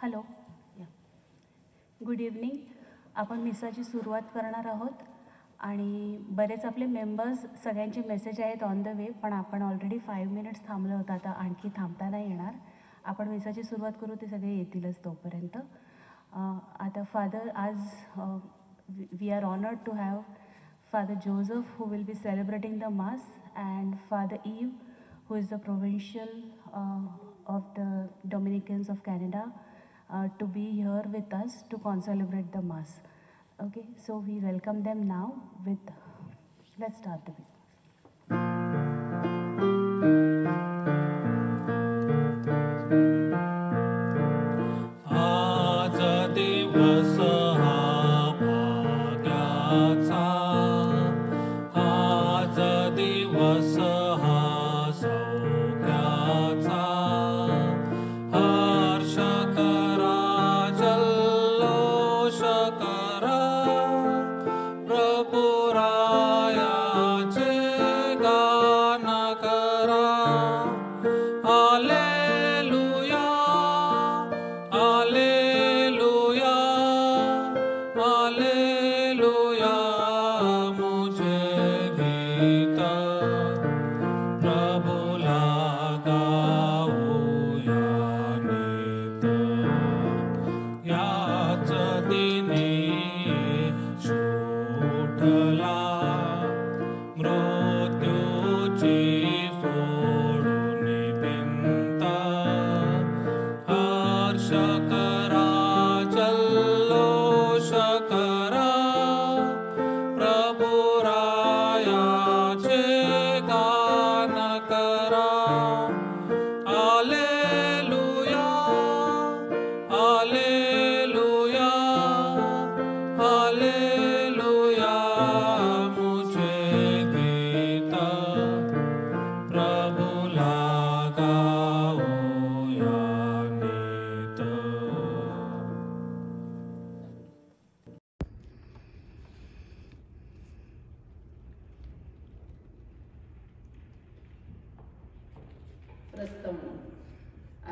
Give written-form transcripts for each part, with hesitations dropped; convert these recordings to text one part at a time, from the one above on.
Hello या good evening. आपण मिसाची सुरुवात करणार आहोत आणि बरेच आपले मेंबर्स सगळ्यांचे मेसेज आहेत ऑन द वे, पण आपण ऑलरेडी 5 मिनिट्स थांबलो होता, आता आणखी थांबता नाही येणार. आपण मिसाची सुरुवात करू, ते सगळे येतीलच तोपर्यंत. आता फादर आज we are honoured to have Father Joseph, who will be celebrating the Mass, and Father Eve, who is the provincial of the Dominicans of Canada, to be here with us to celebrate the Mass. Okay, so we welcome them now with, let's start the meeting.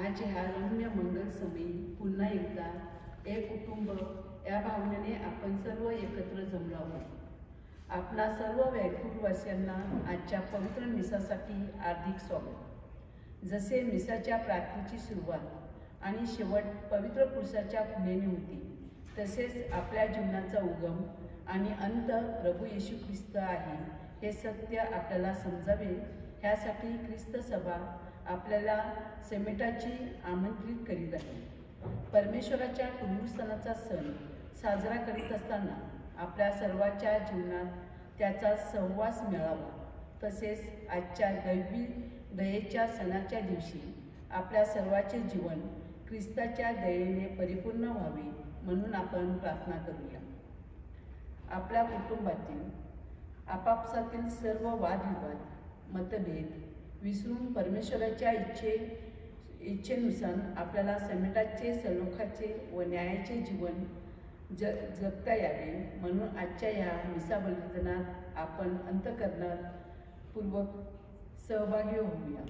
आज ह्या रम्य मंगल समयी पुन्हा एकदा एक कुटुंब या भावनेने आपण सर्व एकत्र जमलो आहोत. आपणा सर्व वैकुंठवासियांना आजच्या पवित्र मिसासाठी हार्दिक स्वागत. जसे मिसाच्या प्रार्थनेची सुरुवात आणि शेवट पवित्र पुरुषाच्या खुणेने होती, तसेच आपल्या जीवनाचा उगम आणि अंत प्रभू येशू ख्रिस्त आहे हे सत्य आपल्याला समजावे, ह्यासाठी ख्रिस्त सभा आपल्याला सेमेटाची आमंत्रित करीत आहे. परमेश्वराच्या पुनरुत्थानाचा सण साजरा करीत असताना आपल्या सर्वांच्या जीवनात त्याचा सहवास मिळावा. तसेच आजच्या दैवी दयेच्या सणाच्या दिवशी आपल्या सर्वांचे जीवन ख्रिस्ताच्या दयेने परिपूर्ण व्हावे म्हणून आपण प्रार्थना करूया. आपल्या कुटुंबातील आपापसातील सर्व वादविवाद, मतभेद विसरून परमेश्वराच्या इच्छेनुसार आपल्याला समेटाचे, सलोखाचे व न्यायाचे जीवन जगता यावे म्हणून आजच्या या मिसा बलिदानात आपण अंतःकरणात पूर्वक सहभागी होऊया.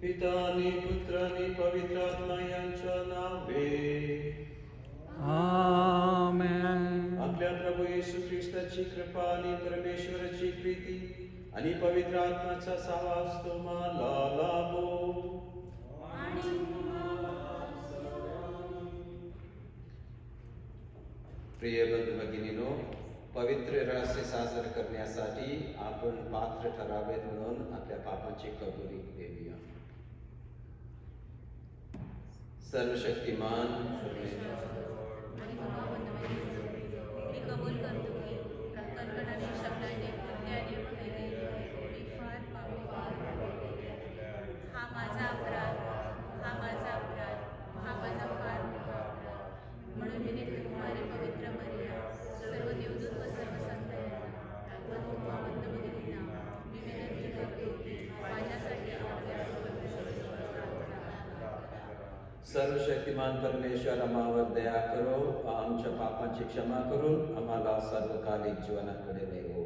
पिता आणि पुत्र आणि पवित्र आत्मा यांच्या नावे आमेन. आपल्या प्रभू येशू ख्रिस्ताची कृपा आणि परमेश्वराची प्रीती आणि पवित्र आत्म्याचा सहवास तुम्हाला लाभो. प्रिय बंधू भगिनींनो, पवित्र रहस्य साजरे करण्यासाठी आपण पात्र ठरावेत म्हणून आपल्या पापाची कबुली देऊया. सर्वशक्तिमान सर्वशक्तिमान परमेश्वर आम्हावर दया करो, आमच्या पापांची क्षमा करून आम्हाला सर्वकालिक जीवनाकडे नेवो.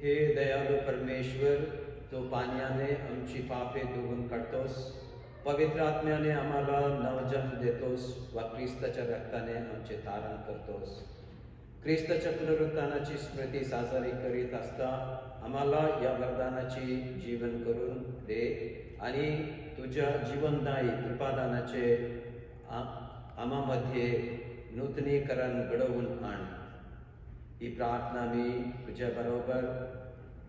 हे दयाळू परमेश्वर, तो पाण्याने आमची पापे धुवून काढतोस, पवित्र आत्म्याने आम्हाला नवजन्म देतोस व ख्रिस्ताच्या रक्ताने आमचे तारण करतोस. ख्रिस्ताच्या पुनरुत्थानाची स्मृती साजरी करीत असता आम्हाला या वरदानाची जीवन करून दे आणि तुझ्या जीवनदायी कृपादानाचे आम्हामध्ये नूतनीकरण घडवून आण. ही प्रार्थना मी तुझ्या बरोबर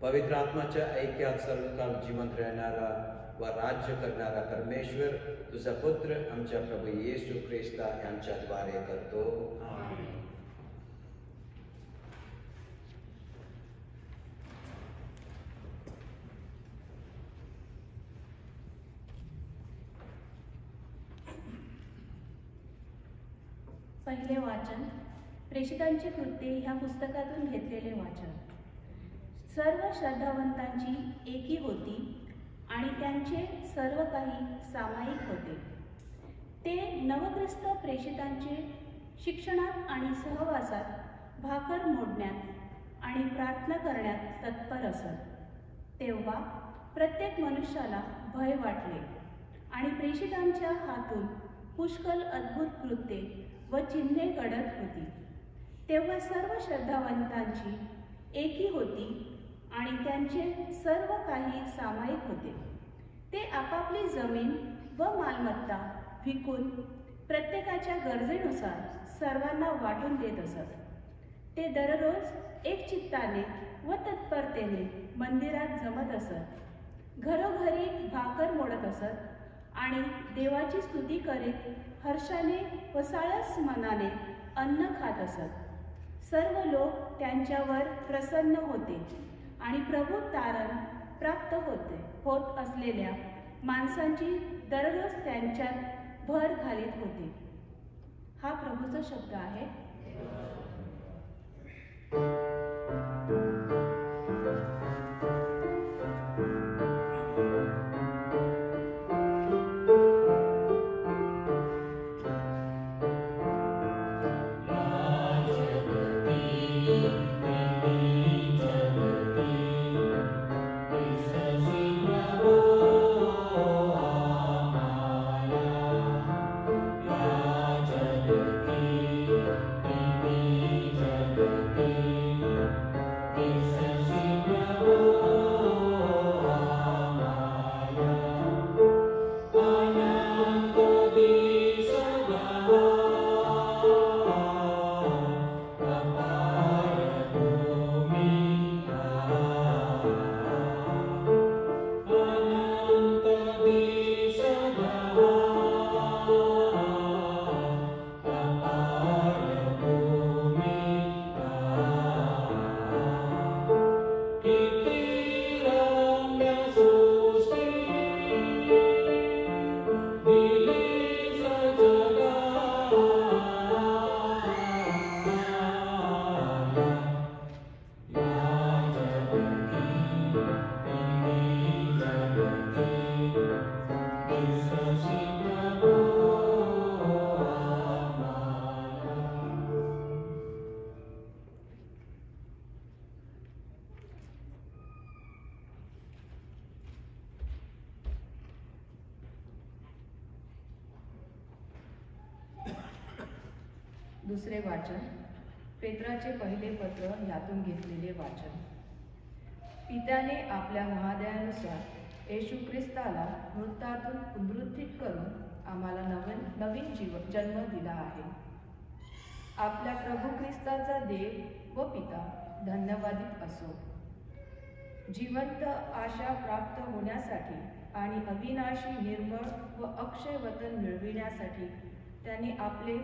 पवित्र आत्म्याच्या ऐक्यात सर्वकाळ जिवंत राहणारा व राज्य करणारा परमेश्वर तुझा पुत्र आमच्या प्रभू येशू ख्रिस्त यांच्याद्वारे करतो. पहिले वाचन प्रेषितांची कृत्ये ह्या पुस्तकातून घेतलेले वाचन. सर्व श्रद्धावंतांची एकी होती आणि त्यांचे सर्व काही सामायिक होते. ते नवख्रिस्त प्रेषितांचे शिक्षणात आणि सहवासात भाकर मोडण्यात आणि प्रार्थना करण्यात तत्पर असत. तेव्हा प्रत्येक मनुष्याला भय वाटले आणि प्रेषितांच्या हातून पुष्कळ अद्भुत कृत्ये व चिन्हे घडत होती. तेव्हा सर्व श्रद्धावंतांची एकी होती आणि त्यांचे सर्व काही सामायिक होते. ते आपापली जमीन व मालमत्ता विकून प्रत्येकाच्या गरजेनुसार सर्वांना वाटून देत असत. ते दररोज एक चित्ताने व तत्परतेने मंदिरात जमत असत, घरोघरी भाकर मोडत असत आणि देवाची स्तुती करीत हर्षाने व साळस मनाने अन्न खात असत. सर्व लोक त्यांच्यावर प्रसन्न होते आणि प्रभू तारण प्राप्त होत असलेल्या माणसांची दररोज त्यांच्यात भर घालीत होते. हा प्रभूचा शब्द आहे. दुसरे वाचन पेत्राचे पहिले पत्र ह्यातून घेतलेले वाचन. पित्याने आपल्या महादयानुसार येशू ख्रिस्ताला मृतातून पुनरुत्थित करून आम्हाला नवीन जन्म दिला आहे. आपल्या प्रभू ख्रिस्ताचा देव व पिता धन्यवादित असो. जिवंत आशा प्राप्त होण्यासाठी आणि अविनाशी निर्मळ व अक्षय वतन मिळविण्यासाठी त्यांनी आपले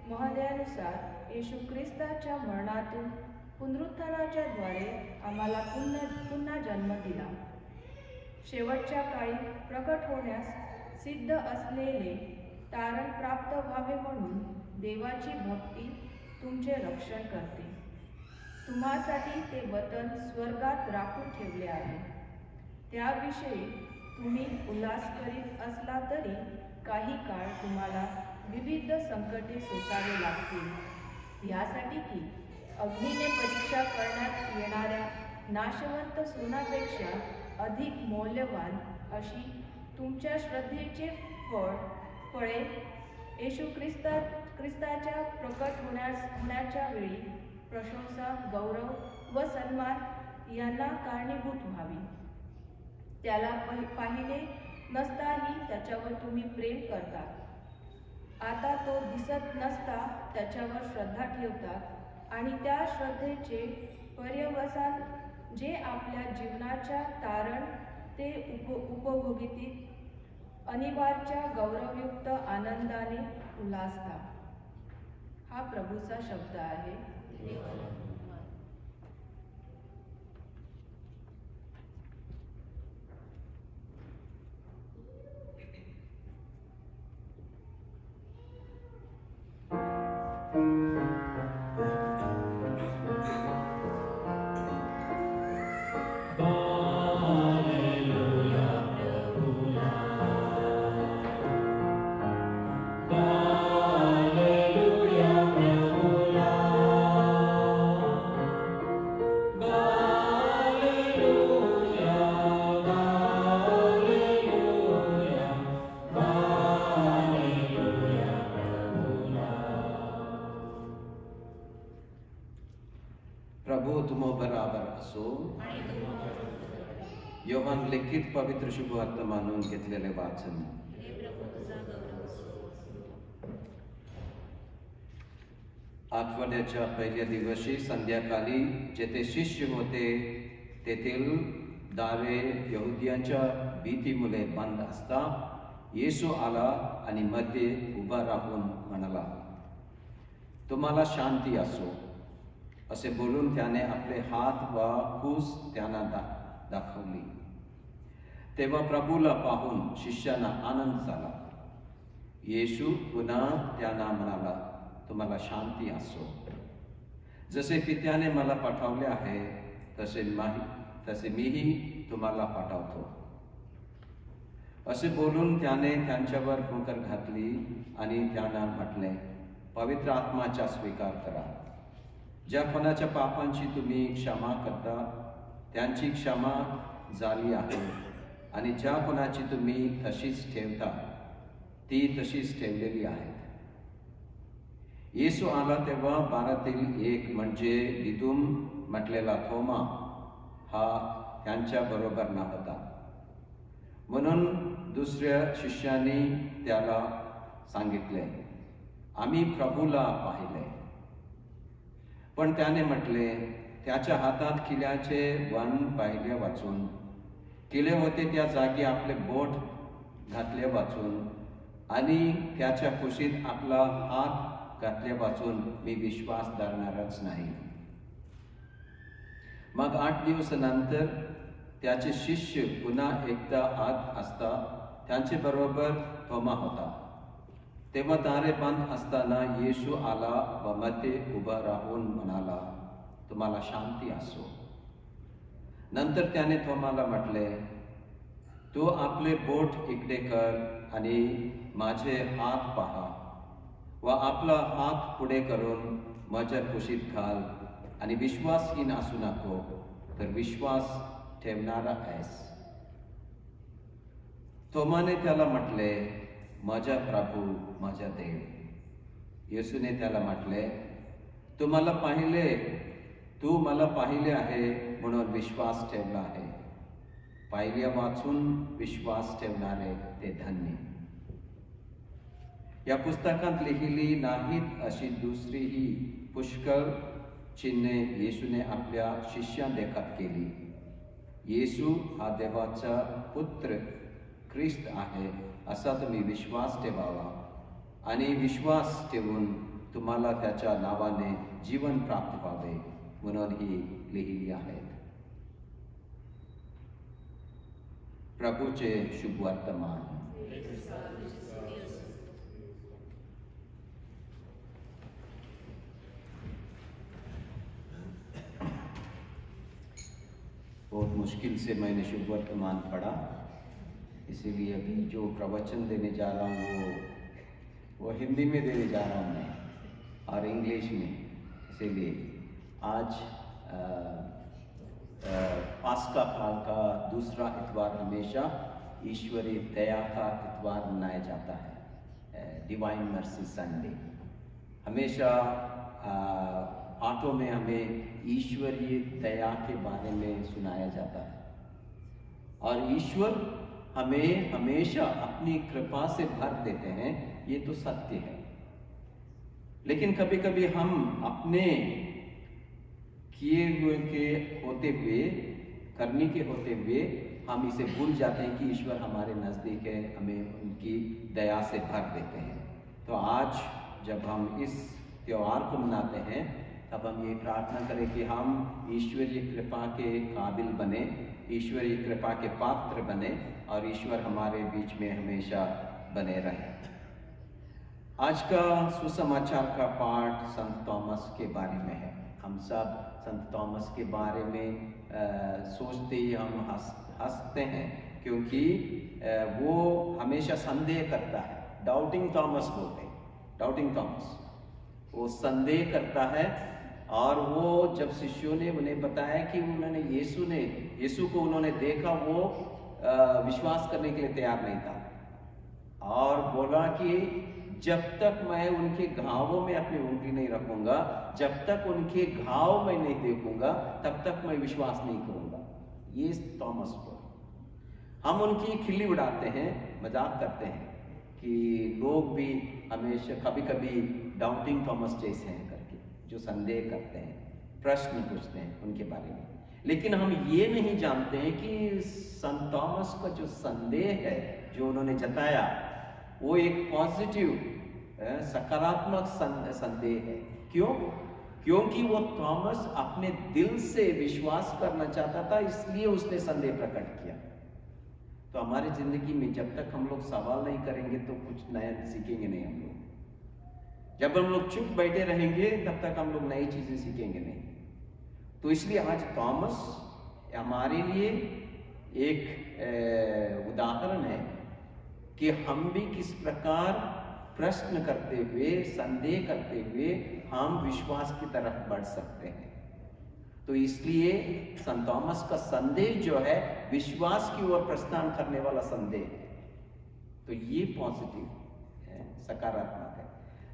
महदयानुसार येशू ख्रिस्ताच्या मरणातून पुनरुत्थानाच्या द्वारे आम्हाला पुन्हा जन्म दिला. शेवटच्या काळी प्रकट होण्यास सिद्ध असलेले तारण प्राप्त व्हावे म्हणून देवाची भक्ती तुमचे रक्षण करते. तुम्हासाठी ते वतन स्वर्गात राखून ठेवले आहे. त्याविषयी तुम्ही उल्हास करीत असला तरी काही काळ तुम्हाला विविध संकटे सोसावे लागतील, यासाठी की अग्नीने परीक्षा करण्यात येणाऱ्या नाशवंत सोन्यापेक्षा अधिक मौल्यवान अशी तुमच्या श्रद्धेचे फळे येशू ख्रिस्ताच्या प्रकट होण्याच्या वेळी प्रशंसा, गौरव व सन्मान यांना कारणीभूत व्हावी. त्याला पाहिले नसताही त्याच्यावर तुम्ही प्रेम करता. आता तो दिसत नसता त्याच्यावर श्रद्धा ठेवतात आणि त्या श्रद्धेचे पर्यवसान जे आपल्या जीवनाच्या तारण ते उपभोगितीत अनिवार्य गौरवयुक्त आनंदाने उल्हासता. हा प्रभूचा शब्द आहे. प्रभु तुमो बराबर असो. योहान लिखित पवित्र शुभवर्तमानून घेतलेले वाचन. आठवड्याच्या पहिल्या दिवशी संध्याकाळी जेथे शिष्य होते तेथील दारे यहुदियांच्या भीतीमुळे बंद असता येशू आला आणि मध्ये उभा राहून म्हणाला, तुम्हाला शांती असो. असे बोलून त्याने आपले हात व कूस त्यांना दाखवली. तेव्हा प्रभूला पाहून शिष्यांना आनंद झाला. येशू पुन्हा त्यांना म्हणाला, तुम्हाला शांती असो. जसे पित्याने मला पाठवले आहे तसे मीही तुम्हाला पाठवतो. असे बोलून त्याने त्यांच्यावर ठोकर घातली आणि त्यांना म्हटले, पवित्र आत्माचा स्वीकार करा. ज्या कोणाच्या पापांची तुम्ही क्षमा करता त्यांची क्षमा झाली आहे आणि ज्या कोणाची तुम्ही तशीच ठेवता ती तशीच ठेवलेली आहे. येशू आला तेव्हा 12तील एक म्हणजे दिदुम म्हटलेला थोमा हा त्यांच्या बरोबर नव्हता. म्हणून दुसऱ्या शिष्याने त्याला सांगितले, आम्ही प्रभूला पाहिले. पण त्याने म्हटले, त्याच्या हातात किल्ल्याचे वन पाहिले वाचून, किल्ले होते त्या जागी आपले बोट घातले वाचून आणि त्याच्या कुशीत आपला हात घातले वाचून मी विश्वास धरणारच नाही. मग 8 दिवसानंतर त्याचे शिष्य पुन्हा एकदा आत असता त्यांचे बरोबर थोमा होता. तेव्हा दारे बंद असताना येशू आला व मध्ये उभा राहून म्हणाला, तुम्हाला शांती असो. नंतर त्याने थोमाला म्हटले, तू आपले बोट इकडे कर आणि माझे हात पहा व आपला हात पुढे करून माझ्या कुशीत घाल आणि विश्वासहीन असू नको तर विश्वास ठेवणारा आहेस. थोमाने त्याला म्हटले, माझा प्रभू माझा देव. येशूने त्याला म्हटले, तू मला पाहिले आहे म्हणून विश्वास ठेवला आहे. पाहिल्या वाचून विश्वास ठेवणारे ते धन्य. या पुस्तकात लिहिली नाहीत अशी दुसरीही पुष्कळ चिन्हे येशूने आपल्या शिष्यांदेखत केली. येशू हा देवाचा पुत्र ख्रिस्त आहे असा तुम्ही विश्वास ठेवावा आणि विश्वास ठेवून तुम्हाला त्याच्या नावाने जीवन प्राप्त व्हावे म्हणून ही लिहिली आहेत. प्रभूचे शुभ वर्तमान. बहुत मुश्किल से मैंने शुभ वर्तमान पढ़ा, इसीलिए अभी जो प्रवचन देने जा रहा हूँ वो हिंदी में देने जा रहा हूँ मैं और इंग्लिश में. इसीलिए आज पास्का काल का दूसरा इतवार हमेशा ईश्वरीय दया का इतवार मनाया जाता है, डिवाइन मर्सी संडे। हमेशा पाठों में हमें ईश्वरीय दया के बारे में सुनाया जाता है और ईश्वर हमें हमेशा अपनी कृपा से भर देते हैं, ये तो सत्य है। लेकिन कभी कभी हम अपने किए हुए के होते हुए, करने के होते हुए हम इसे भूल जाते हैं कि ईश्वर हमारे नज़दीक है, हमें उनकी दया से भर देते हैं। तो आज जब हम इस त्योहार को मनाते हैं तब हम ये प्रार्थना करें कि हम ईश्वरीय कृपा के काबिल बने, ईश्वरीय कृपा के पात्र बने और ईश्वर हमारे बीच में हमेशा बने रहे। आज का सुसमाचार का पाठ संत थॉमस के बारे में है। हम सब संत थॉमस के बारे में सोचते ही हम हंसते हैं, क्योंकि वो हमेशा संदेह करता है। डाउटिंग थॉमस बोलते हैं, डाउटिंग थॉमस। वो संदेह करता है और वो जब शिष्यों ने उन्हें बताया कि उन्होंने यीशु को उन्होंने देखा, वो विश्वास करने के लिए तैयार नहीं था और बोला कि जब तक मैं उनके घावों में अपनी उंगली नहीं रखूंगा, जब तक उनके घाव मैं नहीं देखूंगा, तब तक मैं विश्वास नहीं करूंगा। ये थॉमस को हम उनकी खिल्ली उड़ाते हैं, मजाक करते हैं कि लोग भी हमेशा कभी कभी डाउटिंग थॉमस जैसे हैं करके, जो संदेह करते हैं, प्रश्न पूछते हैं उनके बारे में। लेकिन हम ये नहीं जानते हैं कि संत थॉमस का जो संदेह है, जो उन्होंने जताया, वो एक पॉजिटिव सकारात्मक संदेह है। क्यों? क्योंकि वो थॉमस अपने दिल से विश्वास करना चाहता था, इसलिए उसने संदेह प्रकट किया। तो हमारी जिंदगी में जब तक हम लोग सवाल नहीं करेंगे तो कुछ नया सीखेंगे नहीं हम लोग। जब हम लोग चुप बैठे रहेंगे तब तक हम लोग नई चीजें सीखेंगे नहीं। तो इसलिए आज थॉमस हमारे लिए एक उदाहरण है कि हम भी किस प्रकार प्रश्न करते हुए, संदेह करते हुए हम विश्वास की तरफ बढ़ सकते हैं। तो इसलिए संत थॉमस का संदेश जो है विश्वास की ओर प्रस्थान करने वाला संदेश है। तो ये पॉजिटिव है, सकारात्मक है।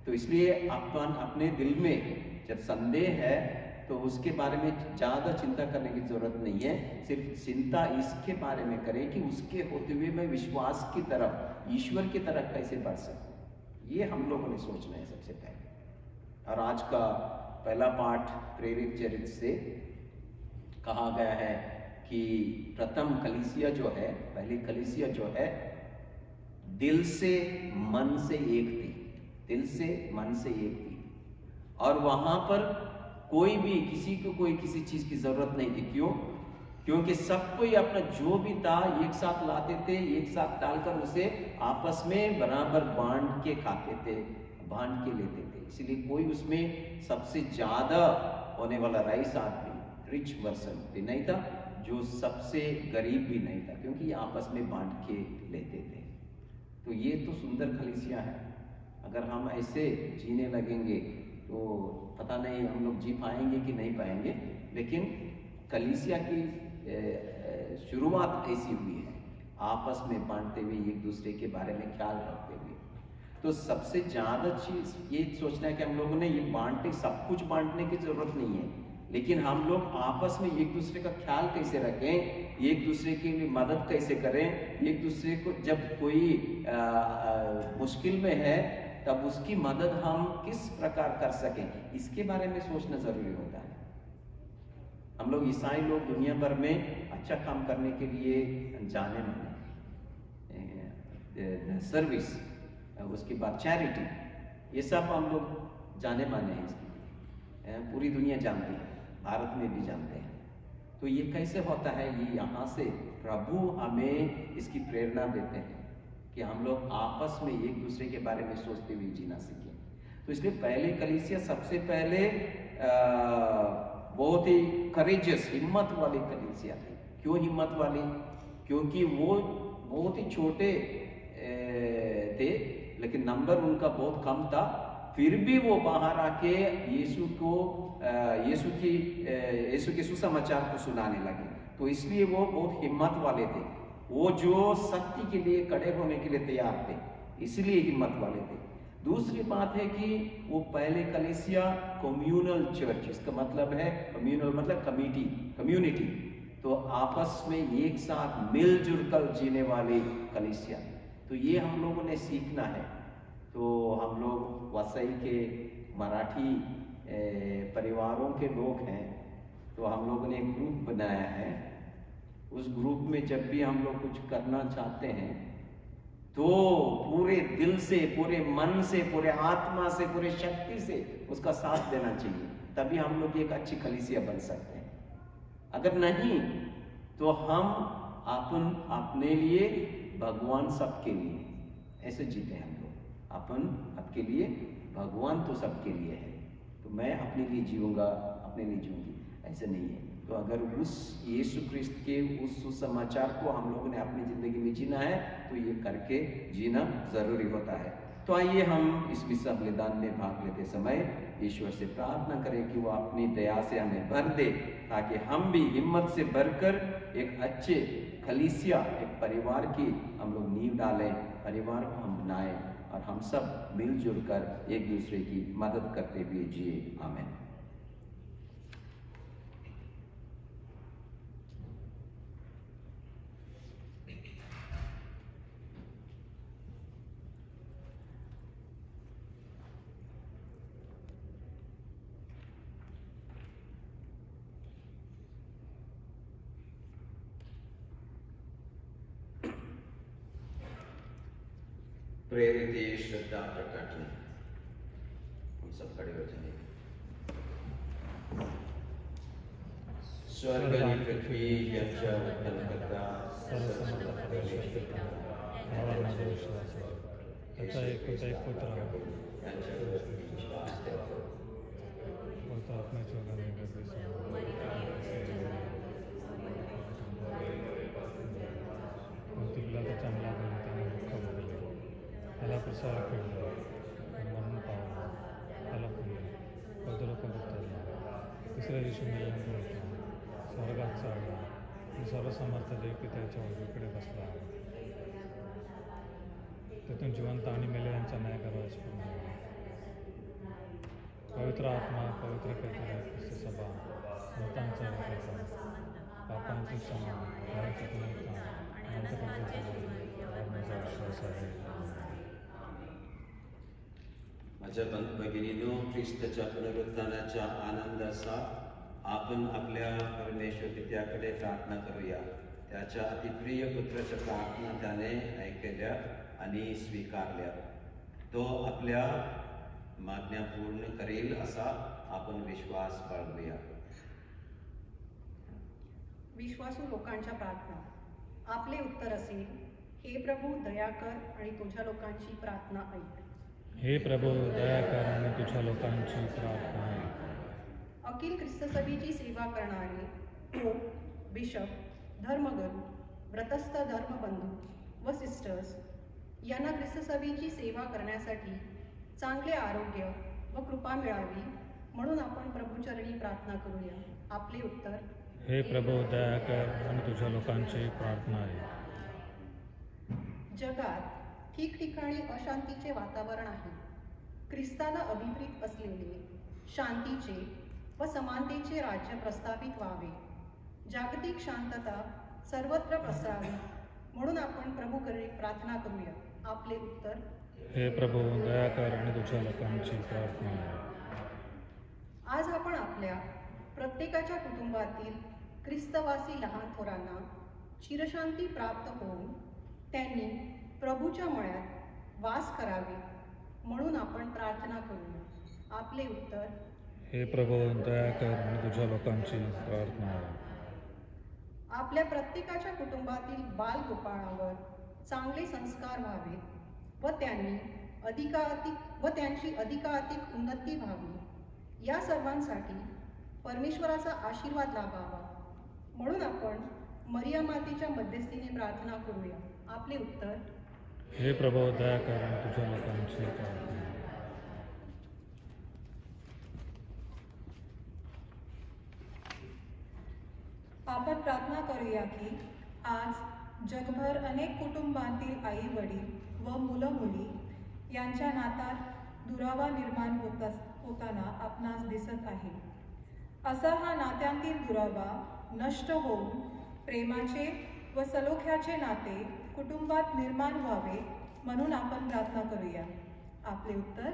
तो इसलिए अपन अपने दिल में जब संदेह है तो उसके बारे में ज़्यादा चिंता करने की जरूरत नहीं है। सिर्फ चिंता इसके बारे में करें कि उसके होते हुए मैं विश्वास की तरफ, ईश्वर की तरफ कैसे बढ़ सकूं। ये हम लोगों ने सोचना है सबसे पहले। और आज का पहला पाठ प्रेरित चरित्र से कहा गया है कि प्रथम कलीसिया जो है, पहली कलीसिया जो है, दिल से मन से एक थी, दिल से मन से एक थी। और वहां पर कोई भी किसी को कोई किसी चीज की जरूरत नहीं थी। क्यों? क्योंकि सब कोई अपना जो भी था एक साथ लाते थे, एक साथ डालकर उसे आपस में बराबर बांट के खाते थे, बांट के लेते थे। इसलिए कोई उसमें सबसे ज्यादा होने वाला राइस आदमी, रिच पर्सन भी नहीं था, जो सबसे गरीब भी नहीं था, क्योंकि आपस में बांट के लेते थे। तो ये तो सुंदर कलीसिया है। अगर हम ऐसे जीने लगेंगे तो पता नहीं हम लोग जी पाएंगे कि नहीं पाएंगे। लेकिन कलीसिया की शुरुआत ऐसी हुई है, आपस में बांटते हुए, एक दूसरे के बारे में ख्याल रखते हुए। तो सबसे ज्यादा चीज ये सोचना है कि हम लोगों ने ये बांटने, सब कुछ बांटने की जरूरत नहीं है, लेकिन हम लोग आपस में एक दूसरे का ख्याल कैसे रखें, एक दूसरे की मदद कैसे करें, एक दूसरे को जब कोई मुश्किल में है तब उसकी मदद हम किस प्रकार कर सकें, इसके बारे में सोचना जरूरी होता है। हम लोग ईसाई लोग दुनिया भर में अच्छा काम करने के लिए जाने माने, सर्विस, उसके बाद चैरिटी, ये सब हम लोग जाने माने हैं, इसकी पूरी दुनिया जानती है, भारत में भी जानते हैं। तो ये कैसे होता है? ये यहाँ से प्रभु हमें इसकी प्रेरणा देते हैं कि हम लोग आपस में एक दूसरे के बारे में सोचते हुए जीना सीखें। तो इसलिए पहली कलीसिया सबसे पहले बहुत ही करेजियस, हिम्मत वाली कलीसिया थी। क्यों हिम्मत वाली? क्योंकि वो बहुत ही छोटे थे, लेकिन नंबर उनका बहुत कम था, फिर भी वो बाहर आके यीशु के सुसमाचार को सुनाने लगे। तो इसलिए वो बहुत हिम्मत वाले थे, वो जो सत्य के लिए खड़े होने के लिए तैयार थे, इसलिए हिम्मत वाले थे। दूसरी बात है कि वो पहले कलीसिया कम्युनल चर्च, इसका मतलब है कम्युनल मतलब कम्युनिटी, तो आपस में एक साथ मिलजुल कर जीने वाली कलीसिया। तो ये हम लोगों ने सीखना है। तो हम लोग वसई के मराठी परिवारों के लोग हैं, तो हम लोगों ने एक ग्रुप बनाया है। उस ग्रुप में जब भी हम लोग कुछ करना चाहते हैं तो पूरे दिल से, पूरे मन से, पूरे आत्मा से, पूरे शक्ति से उसका साथ देना चाहिए, तभी हम लोग एक अच्छी कलीसिया बन सकते हैं। अगर नहीं तो हम अपने लिए, भगवान सबके लिए ऐसे जीते हम लोग। अपन आपके लिए, भगवान तो सबके लिए है, तो मैं अपने लिए जीऊंगा, अपने लिए जीऊंगी, ऐसे नहीं है। तो अगर उस यीशु क्रिस्त के उस सुसमाचार को हम लोगों ने अपनी जिंदगी में जीना है तो ये करके जीना जरूरी होता है। तो आइए हम इस विश्व बलिदान में भाग लेते समय ईश्वर से प्रार्थना करें कि वो अपनी दया से हमें भर दे, ताकि हम भी हिम्मत से भरकर एक अच्छे कलीसिया, एक परिवार की हम लोग नींव डालें, परिवार को हम बनाएं और हम सब मिलजुल कर एक दूसरे की मदद करते हुए जिए। आमीन। प्रेरित श्रद्धा प्रकटन, हम सब खड़े हो जाएंगे। स्वर्ग आणि पृथ्वी यांच्या उत्पन्नकर्ता सर्वसमर्थ परमेश्वर त्याचा एकुलता एक पुत्र आत्म्याच्या चांगला त्याने दुःख भोगले, त्याला प्रसार खेळला, मरण पावला, त्याला पुरला, पदलोकात उतरला, तिसऱ्या दिवशी मेल्यानंतर उठला, स्वर्गात चढला, सर्वसमर्थ देव त्याच्या उजवीकडे बसला, तेथून जिवंत आणि मेलेल्यांचा न्याय करावास पूर्ण झाला. पवित्र आत्मा, पवित्र ख्रिस्त सभा, मृतांचा रक्षण, पापांची क्षमा, घराची पुनरुत्थान, माझा विश्वास आहे. माझ्या भगिनीनो, ख्रिस्ताच्या पुनरुत्थानाच्या आनंदाचा आपण आपल्या परमेश्वर पित्याकडे प्रार्थना करूया. त्याच्या अतिप्रिय पुत्राच्या प्रार्थना त्याने ऐकल्या आणि स्वीकारल्या. तो आपल्या मागण्या पूर्ण करेल असा आपण विश्वास बाळगूया. विश्वासू लोकांच्या प्रार्थना. आपले उत्तर असेल, हे प्रभू दया कर आणि तुझ्या लोकांची प्रार्थना ऐक. हे प्रभू दया कर आणि तुझ्या लोकांची प्रार्थना ऐक. अखिल ख्रिस्तसभेची सेवा करणारे बिशप, धर्मगुरू, व्रतस्थ धर्मबंधू व सिस्टर्स यांना ख्रिस्तसभेची सेवा करण्यासाठी चांगले आरोग्य व कृपा मिळावी म्हणून आपण प्रभूचरणी प्रार्थना करूया. आपले उत्तर, हे प्रभू दया कर आणि तुझ्या लोकांची प्रार्थना ऐक. जगात ठिकठिकाणी अशांतीचे वातावरण आहे. ख्रिस्ताला अभिप्रेत असलेले शांतीचे व समानतेचे राज्य प्रस्थापित व्हावे, जागतिक शांतता सर्वत्र पसरावी म्हणून आपण प्रभूकडे प्रार्थना करूया. आपले उत्तर, हे प्रभू दया कर आणि तुझ्या लोकांची प्रार्थना ऐक. आज आपण आपल्या प्रत्येकाच्या कुटुंबातील ख्रिस्तवासी लहान थोरांना चिरशांती प्राप्त होऊन त्यांनी प्रभूच्या मळ्यात वास करावे म्हणून आपण प्रार्थना करूया. आपले उत्तर, हे प्रभू दया कर आणि तुझ्या लोकांची प्रार्थना ऐक. आपल्या प्रत्येकाच्या कुटुंबातील बालगोपाळावर चांगले संस्कार व्हावेत व त्यांची अधिकाधिक उन्नती व्हावी, या सर्वांसाठी परमेश्वराचा आशीर्वाद लाभावा म्हणून आपण मरिया मातेच्या मध्यस्थीने प्रार्थना करूया. आपले उत्तर, हे प्रभू दया कर आणि तुझ्या लोकांची प्रार्थना. आपण प्रार्थना करूया की आज जगभर अनेक कुटुंबांतील आई वडील व मुलं मुली यांच्या नात्यात दुरावा निर्माण होताना आपणास दिसत आहे. असा हा नात्यांतील दुरावा नष्ट होऊन प्रेमाचे व सलोख्याचे नाते कुटुंबात निर्माण व्हावे म्हणून आपण प्रार्थना करूया. आपले उत्तर: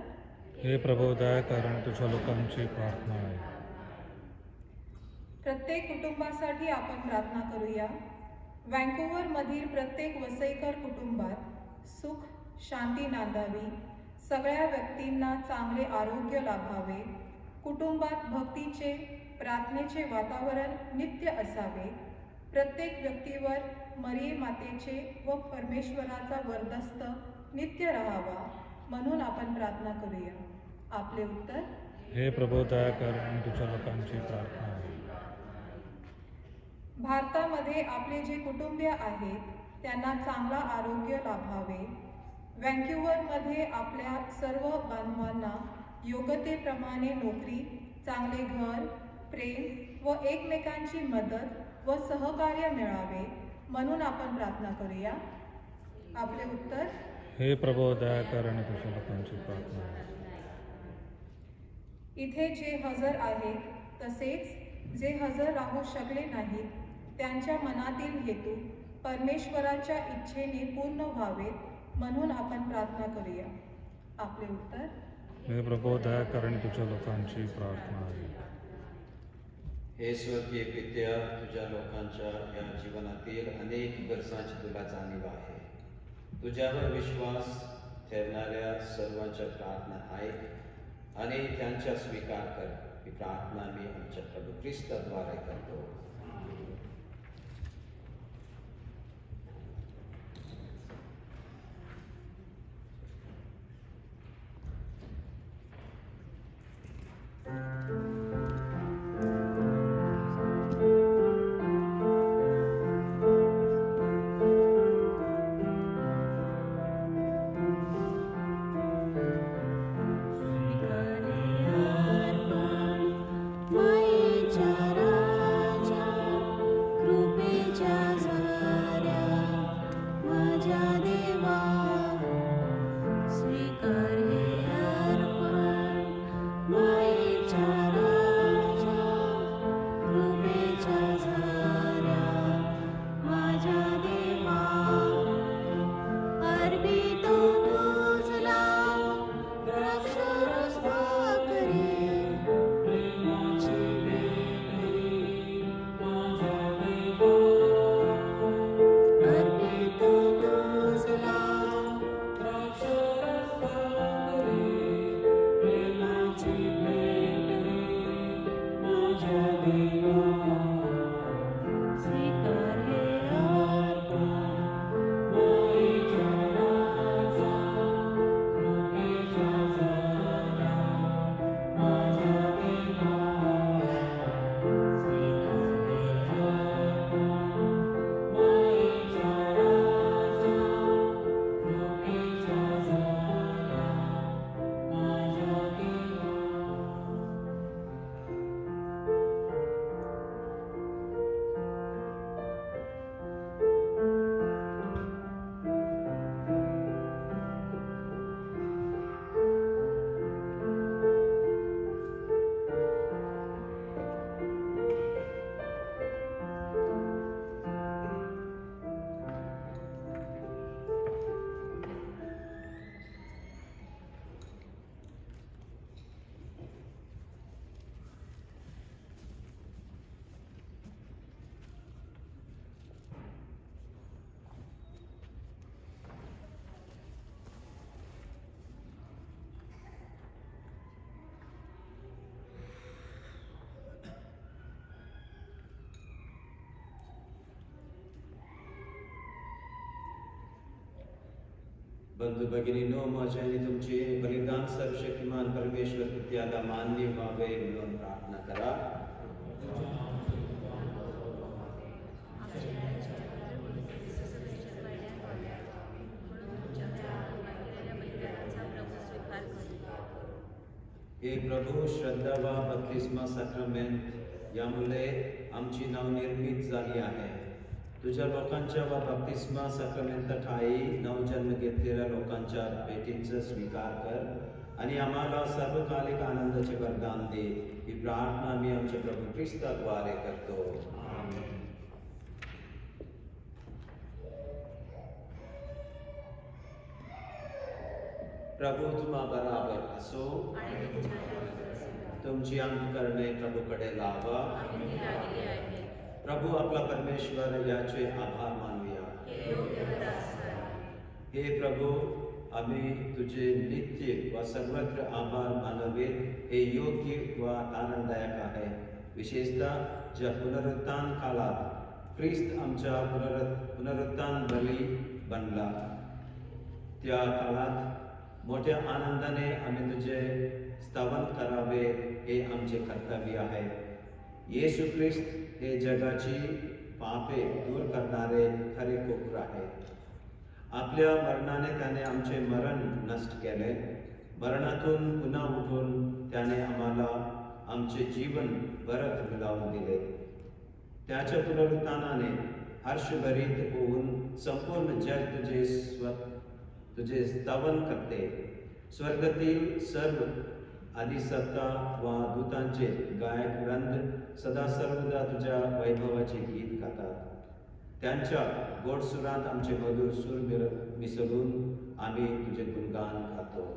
हे प्रभू दया कर आणि तुझ्या लोकांची प्रार्थना आहे. प्रत्येक कुटुंबासाठी आपण प्रार्थना करूया. व्हँकुव्हरमधील प्रत्येक वसईकर कुटुंबात सुख शांती नांदावी, सगळ्या व्यक्तींना चांगले आरोग्य लाभावे, कुटुंबात भक्तीचे प्रार्थनेचे वातावरण नित्य असावे, प्रत्येक व्यक्तीवर मरिये मातेचे व परमेश्वराचा वरदस्त नित्य राहावा म्हणून आपण प्रार्थना करूया. आपले उत्तर: हे प्रभू दया कर आणि तुझ्या लोकांची प्रार्थना आहे. भारतामध्ये आपले जे कुटुंबीय आहेत त्यांना चांगला आरोग्य लाभावे. व्हँक्युव्हरमध्ये आपल्या सर्व बांधवांना योग्यतेप्रमाणे नोकरी, चांगले घर, प्रेम व एकमेकांची मदत व सहकार्य मिळावे म्हणून आपण प्रार्थना करूया. आपले उत्तर: हे प्रभू दया कर आणि तुझ्या लोकांची प्रार्थना आहे. इथे जे हजर आहेत तसेच जे हजर राहू शकले नाहीत त्यांच्या मनातील हेतू परमेश्वराच्या इच्छेने पूर्ण व्हावेत म्हणून आपण प्रार्थना करूया. आपले उत्तर: हे प्रभू दया कर आणि तुझ्या लोकांची प्रार्थना आहे. हे स्वर्गीय पित्या, तुझ्या लोकांच्या या जीवनातील अनेक गरजांची तुला जाणीव आहे. तुझ्यावर विश्वास ठेवणाऱ्या सर्वांच्या प्रार्थना ऐक आणि त्यांचा स्वीकार कर. ही प्रार्थना मी आमच्या प्रभू ख्रिस्ताद्वारे करतो. बंधू भगिनींनो, माझ्या आणि तुमचे बलिदान सर्वशक्तिमान परमेश्वर पित्याला मान्य व्हावे म्हणून प्रार्थना करा. हे प्रभू, श्रद्धा व बपतिस्मा सॅक्रमेंट यामुळे आमची नवनिर्मित झाली आहे. तुझ्या लोकांच्या व बप्तिस्मा सक्रमेंट ठाई नवजन्म घेतलेल्या लोकांच्या भेटींचा स्वीकार कर आणि आम्हाला सर्वकालिक आनंदाचे वरदान दे. ही प्रार्थना मी आमच्या प्रभू ख्रिस्ताद्वारे करतो. प्रभू तुम्हा बराबर असो. तुमची अंतःकरणे प्रभूकडे लावा. प्रभू आपला परमेश्वर याचे आभार मानूया. हे प्रभू, आम्ही तुझे नित्य व सर्वत्र आभार मानावेत हे योग्य व आनंददायक आहे. विशेषतः ज्या पुनरुत्थान काळात ख्रिस्त आमच्या पुनरुत्थान बली बनला, त्या काळात मोठ्या आनंदाने आम्ही तुझे स्तवन करावे हे आमचे कर्तव्य आहे. येशू ख्रिस्त हे जगाची पापे दूर करणारे खरे कोपर आहे. आपल्या मरणाने त्याने आमचे मरण नष्ट केले. मरणातून पुन्हा उठून त्याने आम्हाला आमचे जीवन परत मिळवून दिले. त्याच्या पुनरुत्थानाने हर्षभरीत होऊन संपूर्ण जग तुझे स्तवन करते. स्वर्गातील सर्व आदिसत्ता व दूतांचे गायक वृंद सदा सर्वदा तुझ्या वैभवाचे गीत गातात. त्यांच्या गोड सुरात आमचे मधुर सूर मिसळून आम्ही तुझे गुणगान गातो.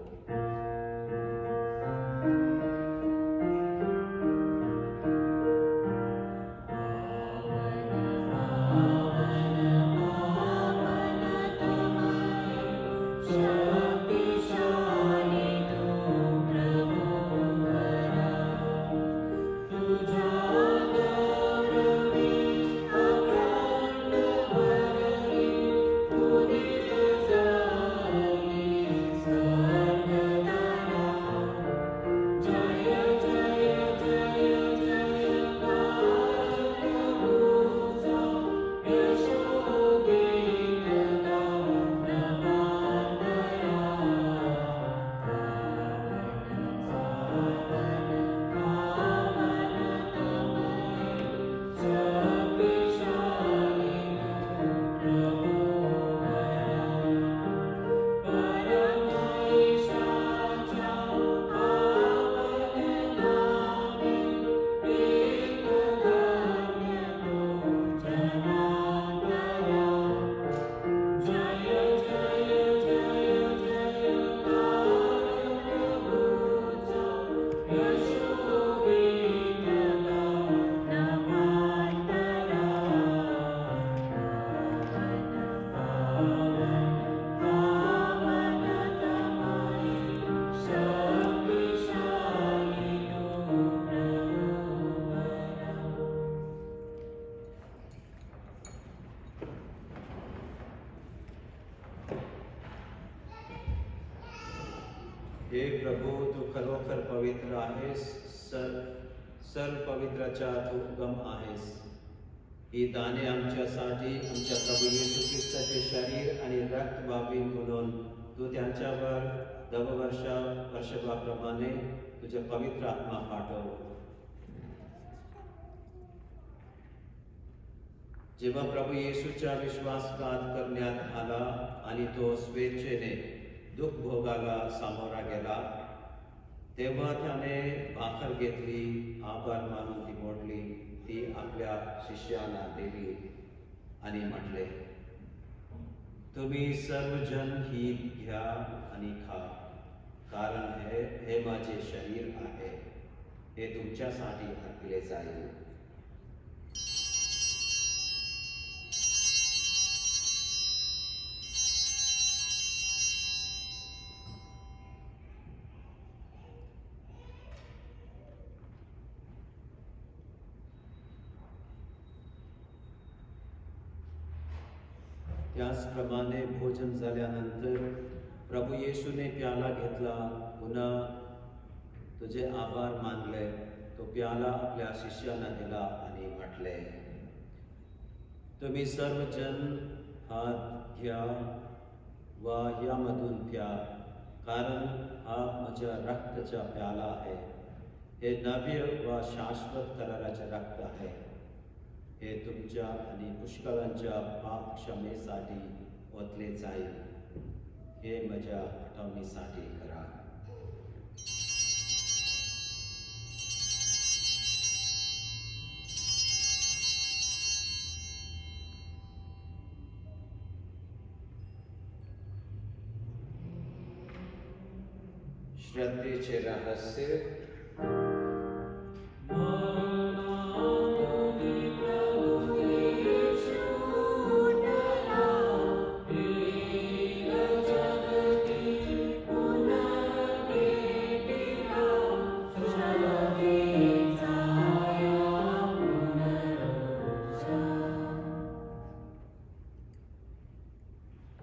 हे प्रभू, तू खरोखर पवित्र आहेस. सर्व पवित्राचा तू उगम आहेस. ही दाने आमच्यासाठी आमच्या प्रभू येशू ख्रिस्ताचे शरीर आणि रक्त व्हावी म्हणून तू त्यांच्यावर वर्षाप्रमाणे तुझे पवित्र आत्मा पाठव. जेव्हा प्रभू येशूचा विश्वासघात करण्यात आला आणि तो स्वेच्छेने दुःख भोगाला सामोरा गेला, तेव्हा त्याने भाकर घेतली, आभार मानून ती मोडली, ती आपल्या शिष्यांना दिली आणि म्हटले, तुम्ही सर्वजण ही घ्या आणि खा, कारण हे माझे शरीर आहे, हे तुमच्यासाठी अर्पले जाईल. त्याचप्रमाणे भोजन झाल्यानंतर प्रभू येशूने प्याला घेतला, पुन्हा तुझे आभार मानले, तो प्याला आपल्या शिष्यांना दिला आणि म्हटले, तुम्ही सर्वजण हात घ्या व यामधून प्या, कारण हा माझ्या रक्ताचा प्याला आहे. हे नव्य व शाश्वत कराराचे रक्त आहे. हे तुमच्या आणि पुष्कळांच्या पाप क्षमेसाठी ओतले जाईल. हे माझ्या आठवणीसाठी करा. श्रद्धेचे रहस्य.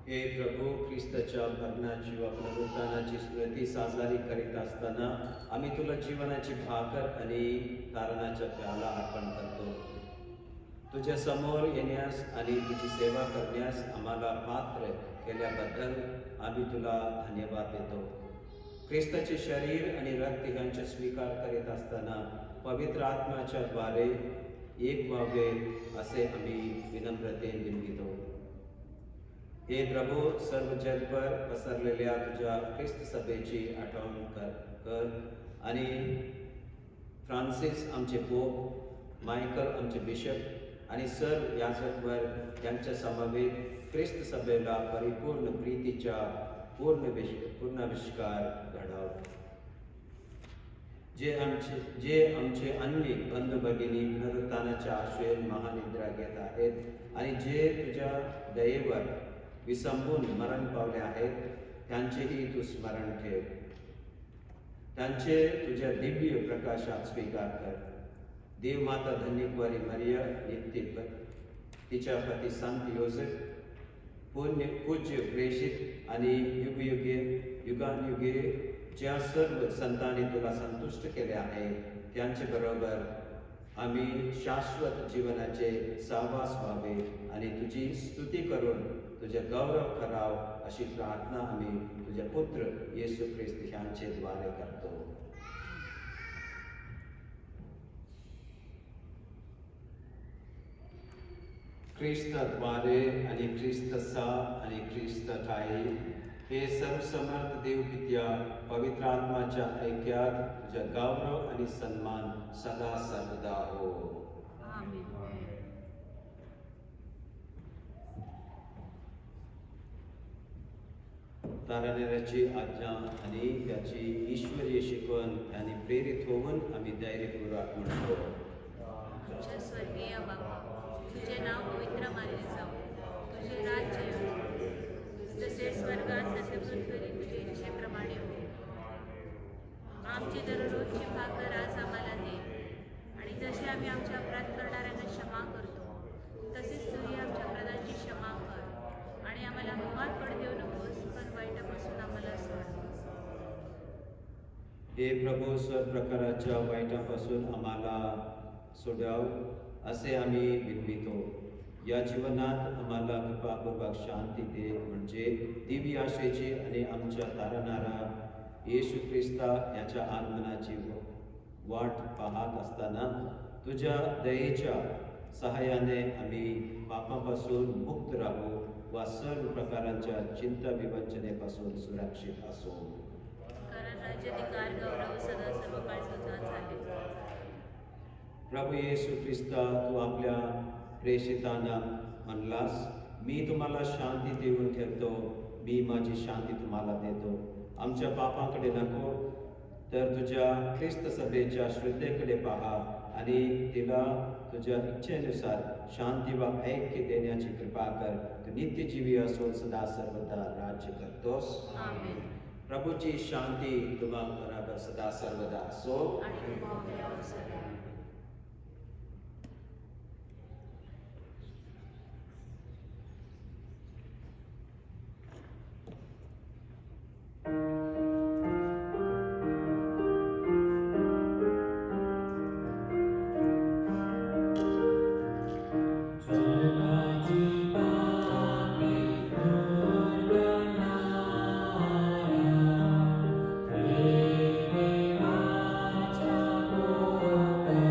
हे प्रभू, ख्रिस्ताच्या मरणाची व पुनरुत्थानाची स्मृती साजरी करीत असताना आम्ही तुला जीवनाची भाकर आणि तारणाचा प्याला अर्पण करतो. तुझ्या समोर येण्यास आणि तुझी सेवा करण्यास आम्हाला पात्र केल्याबद्दल आम्ही तुला धन्यवाद देतो. ख्रिस्ताचे शरीर आणि रक्त यांचा स्वीकार करीत असताना पवित्र आत्म्याच्या द्वारे एक व्हावे असे आम्ही विनम्रतेने विनवितो. हे प्रभू, सर्व जगभर पसरलेल्या तुझ्या ख्रिस्त सभेची आठवण कर आणि फ्रान्सिस आमचे पोप, मायकल आमचे बिशप आणि सर्व याजकवर यांच्या समवेत ख्रिस्त सभेला परिपूर्ण प्रीतीच्या पूर्णाविष्कार घडव. जे आमचे अन्य बंधू भगिनी पुनरुत्थानाच्या आशेने महानिद्रा घेत आहेत आणि जे तुझ्या दयेवर विसंबून मरण पावले आहेत, त्यांचेही तू स्मरण ठेव. त्यांचे तुझ्या दिव्य प्रकाशात स्वीकार कर. देवमाता धन्यकुमारी मरिया, नित्य तिच्या पती संत योसेफ, पूज्य प्रेषित आणि युगानुयुगे ज्या सर्व संतांनी तुला संतुष्ट केले आहे, त्यांचे बरोबर आम्ही शाश्वत जीवनाचे सहवास व्हावे आणि तुझी स्तुती करून तुझे गौरव कराव अशी प्रार्थना आम्ही तुझे पुत्र येशू ख्रिस्त यांचे द्वारे करतो. ख्रिस्ताद्वारे आणि ख्रिस्तसा आणि ख्रिस्त ठाई हे सर्वसमर्थ देवपित्या पवित्र आत्माच्या ऐक्यात तुझा गौरव आणि सन्मान सदा सर्वदा हो. तारणेराची आज्ञा आणि त्याची ईश्वरीय शिकवण यांनी प्रेरित होऊन आम्ही धैर्यपूर्वक म्हणतो. आमच्या स्वर्गीय बाबा, तुझे नाव पवित्र मानले जाऊ. तुझे राज्य येऊ. जसे स्वर्गात तसे पृथ्वीवर तुझे इच्छेप्रमाणे हो. आमची दररोजची भाकर आज आम्हाला दे आणि जसे आम्ही आमच्या अपराध करणाऱ्यांना क्षमा करतो, तसेच तूही आमच्या अपराधांची क्षमा कर आणि आम्हाला अपमान पडू देऊ नकोस, पण वाईटापासून आम्हाला सोड. हे प्रभू, सर्व प्रकारच्या वाईटापासून आम्हाला सोडाव असे आम्ही विनवितो. या जीवनात आम्हाला कृपापूर्वक शांती दे, म्हणजे दिव्य आशेची आणि आमच्या तारणारा येशू ख्रिस्ता याच्या आगमनाची वाट पाहत असताना तुझ्या दयेच्या सहाय्याने आम्ही पापापासून मुक्त राहू व सर्व प्रकारांच्या चिंता विवंचनेपासून सुरक्षित असू. कारण राज्याधिकार गौरव सदा सर्व काळ तुझाच आहे. प्रभू येशू ख्रिस्ता, तू आपल्या प्रेषितांना म्हणलास, मी तुम्हाला शांती देऊन ठेवतो, मी माझी शांती तुम्हाला देतो. आमच्या पापांकडे नको, तर तुझ्या ख्रिस्त सभेच्या श्रद्धेकडे पहा आणि तिला तुझ्या इच्छेनुसार शांती व ऐक्य देण्याची कृपा कर. तू नित्यजीवी असून सदा सर्वदा राज्य करतोस. प्रभूची शांती तुम्हा बरोबर सदा सर्वदा असो. Oh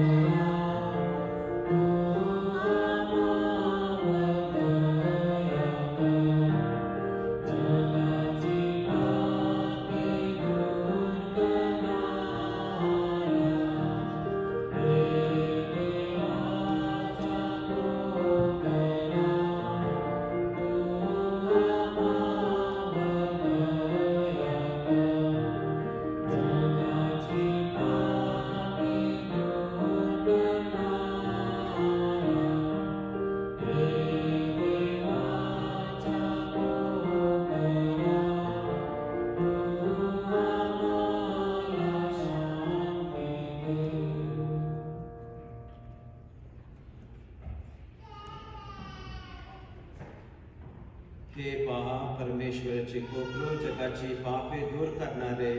हे पहा परमेश्वराचे कोकरू जगाची पापे दूर करणारे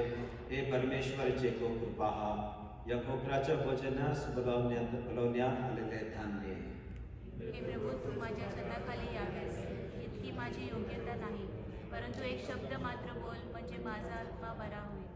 हे परमेश्वराचे कोकरू पहा. या कोकराच्या भोजनास बोलवण्यात आलेले धान्य. हे प्रभू तू माझ्या छताखाली यावेस इतकी माझी योग्यता नाही, परंतु एक शब्द मात्र बोल म्हणजे माझा आत्मा बरा होईल.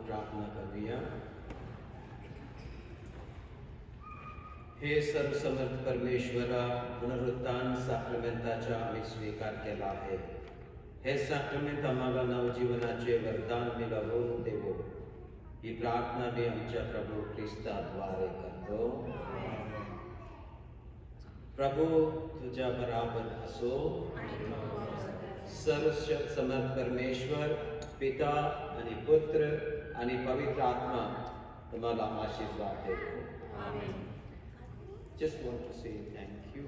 प्रार्थना करूया. हे सर्वसमर्थ परमेश्वरा, पुनरुत्थान साक्रमेंटाचा आम्ही स्वीकार केला आहे. हे साक्रमेंट आम्हाला नवजीवनाचे वरदान मिळवून देवो. ही प्रार्थना मी आमच्या प्रभू ख्रिस्ताद्वारे करतो. प्रभू तुझ्या बराबर असो. सर्वसमर्थ परमेश्वर पिता आणि पुत्र आणि पवित्र आत्मा तुम्हाला आशीर्वाद देतो. Just want to say thank you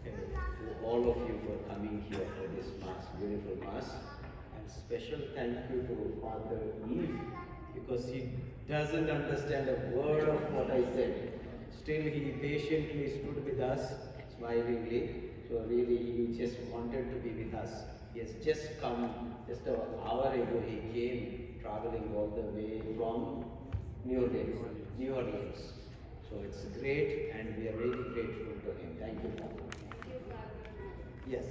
to all of you for coming here for this mass, beautiful mass, and special thank you to Father Eve, because he doesn't understand a word of what I said. Still he patiently stood with us, smilingly. So really he just wanted to be with us. He has just come, just an hour ago he came traveling all the way from New Orleans. So it's great and we are really grateful to him. Thank you, Father. Yes.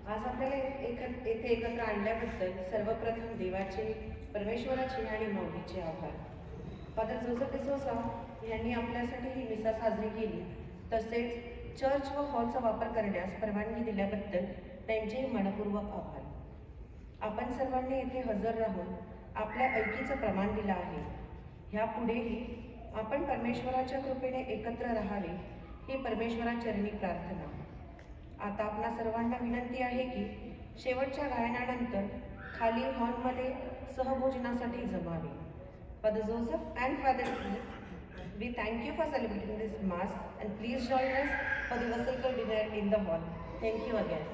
आज आपल्याला येथे एकत्र आणल्याबद्दल सर्वप्रथम देवाचे, परमेश्वराचे आणि माऊलीचे आभार. Father Joseph D'Souza यांनी आपल्यासाठी ही मिसा साजरी केली, तसेच चर्च व हॉलचा वापर करण्यास परवानगी दिल्याबद्दल त्यांचे मनपूर्वक आभार. आपण सर्वांनी येथे हजर राहून आपल्या ऐकीचं प्रमाण दिलं आहे. ह्यापुढेही आपण परमेश्वराच्या कृपेने एकत्र राहावे ही परमेश्वराचरणी प्रार्थना. आता आपणा सर्वांना विनंती आहे की शेवटच्या गायनानंतर खाली हॉलमध्ये सहभोजनासाठी जमावे. Father Joseph and Father Eve, we thank you for celebrating this mass and please join us for the Vassalkar dinner in the hall. Thank you again.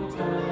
Prabhu